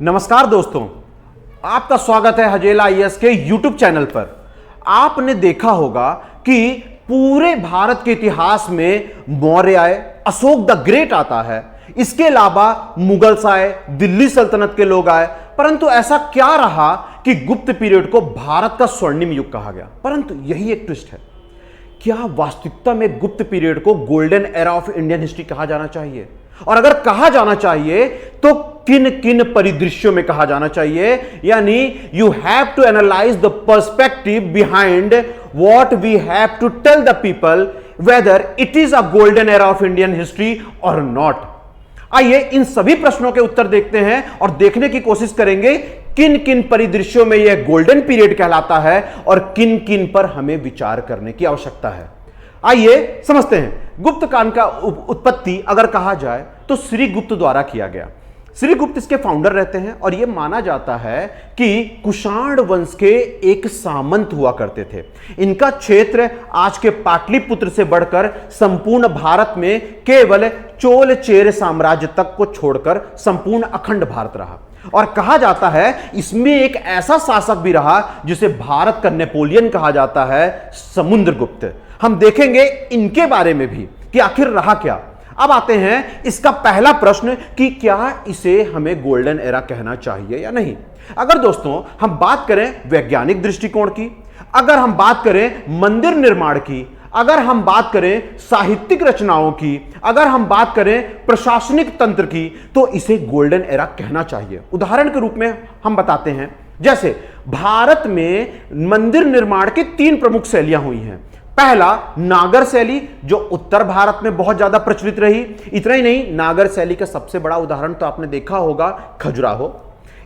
नमस्कार दोस्तों, आपका स्वागत है हजेला आईएएस के यूट्यूब चैनल पर। आपने देखा होगा कि पूरे भारत के इतिहास में मौर्य आए, अशोक द ग्रेट आता है, इसके अलावा मुगल्स आए, दिल्ली सल्तनत के लोग आए, परंतु ऐसा क्या रहा कि गुप्त पीरियड को भारत का स्वर्णिम युग कहा गया। परंतु यही एक ट्विस्ट है, क्या वास्तविकता में गुप्त पीरियड को golden era of Indian history कहा जाना चाहिए? और अगर कहा जाना चाहिए तो किन किन परिदृश्यों में कहा जाना चाहिए? यानी you have to analyse the perspective behind what we have to tell the people whether it is a golden era of Indian history और नॉट। आइए इन सभी प्रश्नों के उत्तर देखते हैं और देखने की कोशिश करेंगे किन किन परिदृश्यों में यह गोल्डन पीरियड कहलाता है और किन किन पर हमें विचार करने की आवश्यकता है। आइए समझते हैं। गुप्त काल का उत्पत्ति अगर कहा जाए तो श्री गुप्त द्वारा किया गया। श्री गुप्त इसके फाउंडर रहते हैं और यह माना जाता है कि कुषाण वंश के एक सामंत हुआ करते थे। इनका क्षेत्र आज के पाटलिपुत्र से बढ़कर संपूर्ण भारत में केवल चोल चेर साम्राज्य तक को छोड़कर संपूर्ण अखंड भारत रहा। और कहा जाता है इसमें एक ऐसा शासक भी रहा जिसे भारत का नेपोलियन कहा जाता है, समुद्रगुप्त। हम देखेंगे इनके बारे में भी कि आखिर रहा क्या। अब आते हैं इसका पहला प्रश्न कि क्या इसे हमें गोल्डन एरा कहना चाहिए या नहीं। अगर दोस्तों हम बात करें वैज्ञानिक दृष्टिकोण की, अगर हम बात करें मंदिर निर्माण की, अगर हम बात करें साहित्यिक रचनाओं की, अगर हम बात करें प्रशासनिक तंत्र की, तो इसे गोल्डन एरा कहना चाहिए। उदाहरण के रूप में हम बताते हैं, जैसे भारत में मंदिर निर्माण की 3 प्रमुख शैलियां हुई हैं। पहला नागर शैली, जो उत्तर भारत में बहुत ज्यादा प्रचलित रही। इतना ही नहीं, नागर शैली का सबसे बड़ा उदाहरण तो आपने देखा होगा खजुराहो।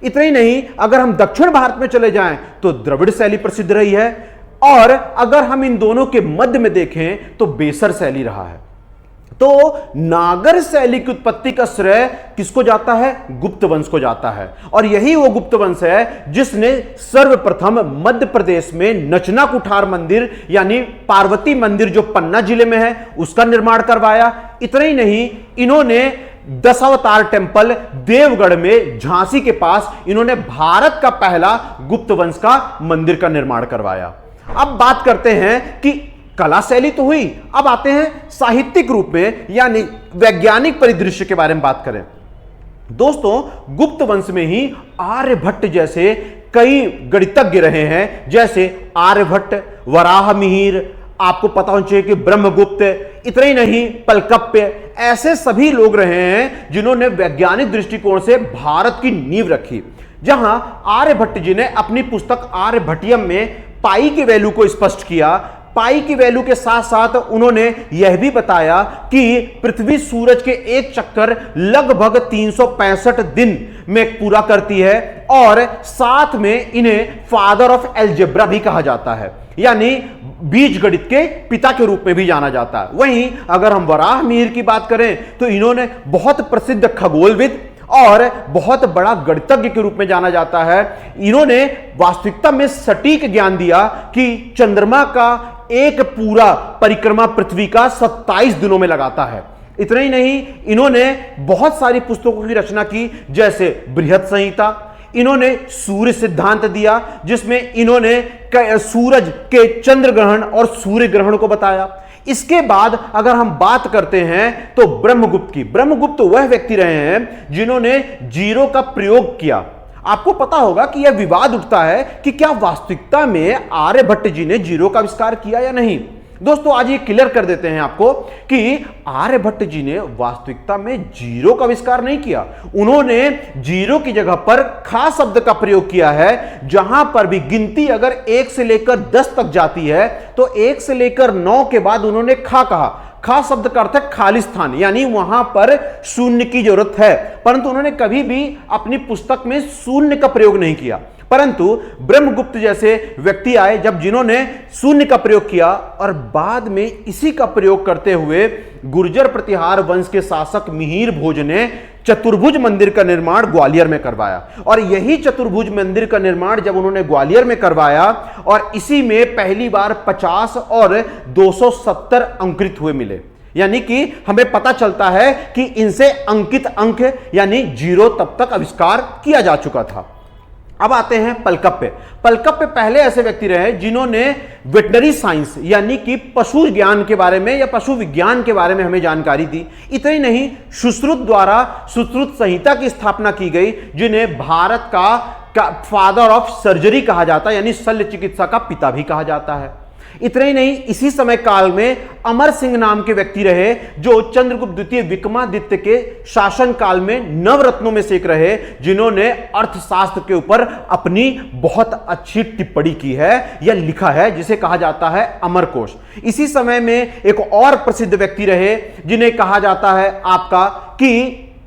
इतना ही नहीं, अगर हम दक्षिण भारत में चले जाएं तो द्रविड़ शैली प्रसिद्ध रही है। और अगर हम इन दोनों के मध्य में देखें तो बेसर शैली रहा है। तो नागर शैली की उत्पत्ति का श्रेय किसको जाता है? गुप्त वंश को जाता है। और यही वो गुप्त वंश है जिसने सर्वप्रथम मध्य प्रदेश में नचना कुठार मंदिर यानी पार्वती मंदिर जो पन्ना जिले में है उसका निर्माण करवाया। इतना ही नहीं, इन्होंने दशावतार टेम्पल देवगढ़ में झांसी के पास इन्होंने भारत का पहला गुप्त वंश का मंदिर का निर्माण करवाया। अब बात करते हैं कि कला शैली तो हुई, अब आते हैं साहित्यिक रूप में यानी वैज्ञानिक परिदृश्य के बारे में बात करें। दोस्तों गुप्त वंश में ही आर्यभट्ट जैसे कई गणितज्ञ रहे हैं, जैसे आर्यभट्ट, वराह मिहिर, आपको पता होना चाहिए कि ब्रह्मगुप्त, इतना ही नहीं पलकप्य, ऐसे सभी लोग रहे हैं जिन्होंने वैज्ञानिक दृष्टिकोण से भारत की नींव रखी। जहां आर्यभट्ट जी ने अपनी पुस्तक आर्यभट्टियम में पाई की वैल्यू को स्पष्ट किया। पाई की वैल्यू के साथ साथ उन्होंने यह भी बताया कि पृथ्वी सूरज के एक चक्कर लगभग 365 दिन में पूरा करती है और साथ में इन्हें फादर ऑफ एल्जेब्रा भी कहा जाता है, यानी बीज गणित के पिता के रूप में भी जाना जाता है। वहीं अगर हम वराह मिहिर की बात करें तो इन्होंने बहुत प्रसिद्ध खगोलविद और बहुत बड़ा गणितज्ञ के रूप में जाना जाता है। इन्होंने वास्तविकता में सटीक ज्ञान दिया कि चंद्रमा का एक पूरा परिक्रमा पृथ्वी का 27 दिनों में लगाता है। इतना ही नहीं, इन्होंने बहुत सारी पुस्तकों की रचना की, जैसे बृहत संहिता। इन्होंने सूर्य सिद्धांत दिया जिसमें इन्होंने सूरज के चंद्र ग्रहण और सूर्य ग्रहण को बताया। इसके बाद अगर हम बात करते हैं तो ब्रह्मगुप्त की। ब्रह्मगुप्त वह व्यक्ति रहे हैं जिन्होंने जीरो का प्रयोग किया। आपको पता होगा कि यह विवाद उठता है कि क्या वास्तविकता में आर्यभट्ट जी ने जीरो का आविष्कार किया या नहीं। दोस्तों आज ये क्लियर कर देते हैं आपको कि आर्यभट्ट जी ने वास्तविकता में जीरो का आविष्कार नहीं किया। उन्होंने जीरो की जगह पर खा शब्द का प्रयोग किया है। जहां पर भी गिनती अगर 1 से लेकर 10 तक जाती है तो 1 से लेकर 9 के बाद उन्होंने खा कहा। खा शब्द का अर्थ है खाली स्थान, यानी वहां पर शून्य की जरूरत है, परंतु उन्होंने कभी भी अपनी पुस्तक में शून्य का प्रयोग नहीं किया। परंतु ब्रह्मगुप्त जैसे व्यक्ति आए जब जिन्होंने शून्य का प्रयोग किया और बाद में इसी का प्रयोग करते हुए गुर्जर प्रतिहार वंश के शासक मिहिर भोज ने चतुर्भुज मंदिर का निर्माण ग्वालियर में करवाया। और यही चतुर्भुज मंदिर का निर्माण जब उन्होंने ग्वालियर में करवाया और इसी में पहली बार 50 और 270 अंकुरित हुए मिले, यानी कि हमें पता चलता है कि इनसे अंकित अंक यानी 0 तब तक आविष्कार किया जा चुका था। अब आते हैं पलकप्पे। पलकप्पे पहले ऐसे व्यक्ति रहे जिन्होंने वेटनरी साइंस यानी कि पशु ज्ञान के बारे में या पशु विज्ञान के बारे में हमें जानकारी दी। इतना ही नहीं, सुश्रुत द्वारा सुश्रुत संहिता की स्थापना की गई, जिन्हें भारत का फादर ऑफ सर्जरी कहा जाता है, यानी शल्य चिकित्सा का पिता भी कहा जाता है। इतना ही नहीं, इसी समय काल में अमर सिंह नाम के व्यक्ति रहे जो चंद्रगुप्त द्वितीय विक्रमादित्य के शासन काल में नवरत्नों में से एक रहे, जिन्होंने अर्थशास्त्र के ऊपर अपनी बहुत अच्छी टिप्पणी की है या लिखा है, जिसे कहा जाता है अमरकोश। इसी समय में एक और प्रसिद्ध व्यक्ति रहे जिन्हें कहा जाता है आपका कि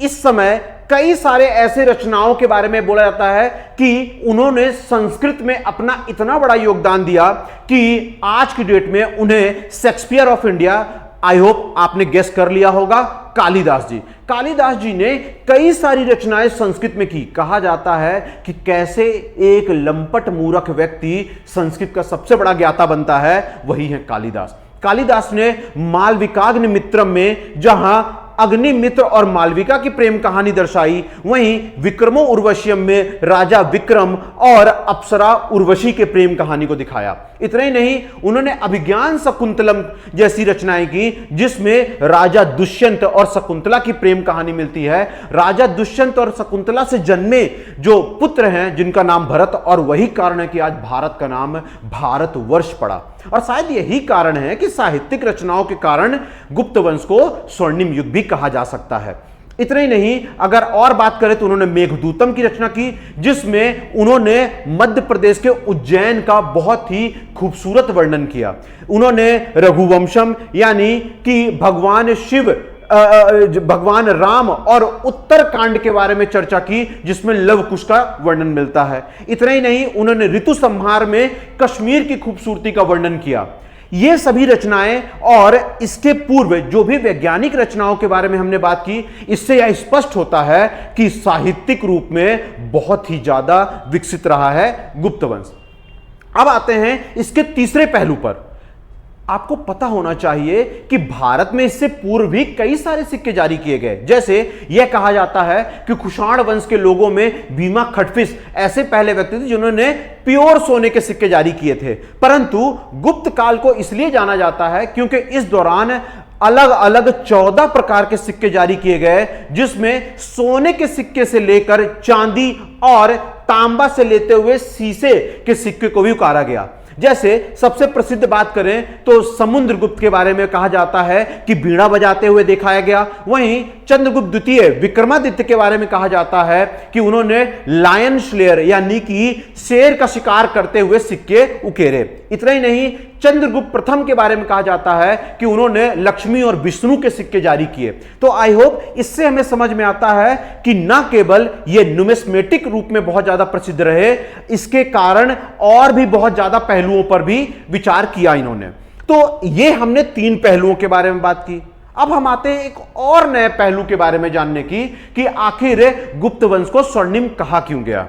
इस समय कई सारे ऐसे रचनाओं के बारे में बोला जाता है कि उन्होंने संस्कृत में अपना इतना बड़ा योगदान दिया कि आज की डेट में उन्हें Shakespeare of India, I hope आपने गेस कर लिया होगा, कालिदास जी। कालिदास जी ने कई सारी रचनाएं संस्कृत में की। कहा जाता है कि कैसे एक लंपट मूर्ख व्यक्ति संस्कृत का सबसे बड़ा ज्ञाता बनता है, वही है कालिदास। कालिदास ने मालविकाग्नि मित्रम में जहां अग्निमित्र और मालविका की प्रेम कहानी दर्शाई, वहीं विक्रमो उर्वशीयम में राजा विक्रम और अप्सरा उर्वशी के प्रेम कहानी को दिखाया। इतना ही नहीं, उन्होंने अभिज्ञान शकुंतलम जैसी रचनाएं की, जिसमें राजा दुष्यंत और शकुंतला की प्रेम कहानी मिलती है। राजा दुष्यंत और शकुंतला से जन्मे जो पुत्र हैं, जिनका नाम भरत, और वही कारण है कि आज भारत का नाम भारतवर्ष पड़ा। और शायद यही कारण है कि साहित्यिक रचनाओं के कारण गुप्त वंश को स्वर्णिम युग भी कहा जा सकता है। इतना ही नहीं, अगर और बात करें तो उन्होंने मेघदूतम की रचना की, जिसमें उन्होंने मध्य प्रदेश के उज्जैन का बहुत ही खूबसूरत वर्णन किया। उन्होंने रघुवंशम यानी कि भगवान शिव, भगवान राम और उत्तरकांड के बारे में चर्चा की, जिसमें लव कुश का वर्णन मिलता है। इतना ही नहीं, उन्होंने ऋतु संहार में कश्मीर की खूबसूरती का वर्णन किया। ये सभी रचनाएं और इसके पूर्व जो भी वैज्ञानिक रचनाओं के बारे में हमने बात की, इससे यह स्पष्ट होता है कि साहित्यिक रूप में बहुत ही ज्यादा विकसित रहा है गुप्त वंश। अब आते हैं इसके तीसरे पहलू पर। आपको पता होना चाहिए कि भारत में इससे पूर्व भी कई सारे सिक्के जारी किए गए। जैसे यह कहा जाता है कि कुषाण वंश के लोगों में भीमा खटफिश ऐसे पहले व्यक्ति थे जिन्होंने प्योर सोने के सिक्के जारी किए थे। परंतु गुप्त काल को इसलिए जाना जाता है क्योंकि इस दौरान अलग अलग 14 प्रकार के सिक्के जारी किए गए, जिसमें सोने के सिक्के से लेकर चांदी और तांबा से लेते हुए शीशे के सिक्के को भी उकारा गया। जैसे सबसे प्रसिद्ध बात करें तो समुद्रगुप्त के बारे में कहा जाता है कि बीड़ा बजाते हुए दिखाया गया। वहीं चंद्रगुप्त द्वितीय विक्रमादित्य के बारे में कहा जाता है कि उन्होंने लायन स्लेयर यानी कि शेर का शिकार करते हुए सिक्के उकेरे। इतना ही नहीं, चंद्रगुप्त प्रथम के बारे में कहा जाता है कि उन्होंने लक्ष्मी और विष्णु के सिक्के जारी किए। तो आई होप इससे हमें समझ में आता है कि न केवल ये न्यूमिस्मेटिक रूप में बहुत ज्यादा प्रसिद्ध रहे, इसके कारण और भी बहुत ज्यादा पहलुओं पर भी विचार किया इन्होंने। तो ये हमने 3 पहलुओं के बारे में बात की। अब हम आते हैं एक और नए पहलू के बारे में जानने की कि आखिर गुप्त वंश को स्वर्णिम कहा क्यों गया।